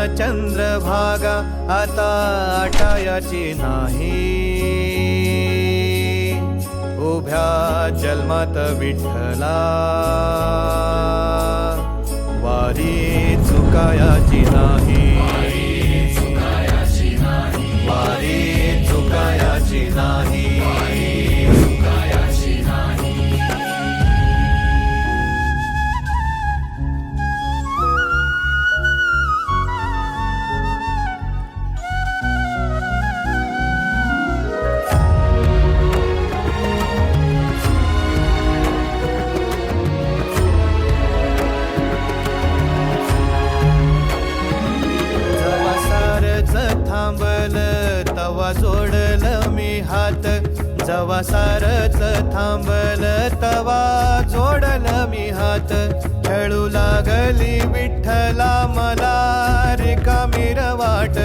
चंद्रभागा आता आटायाची नाही. उभ्या जन्मात विठ्ठला वारी चुकायाची नाही. वारी चुकायाची नाही. थांबल तवा जोडल मी हात. जवा सारच थांबल तवा जोडल मी हात. खेळू लागली विठ्ठला मला रिकामी वाट.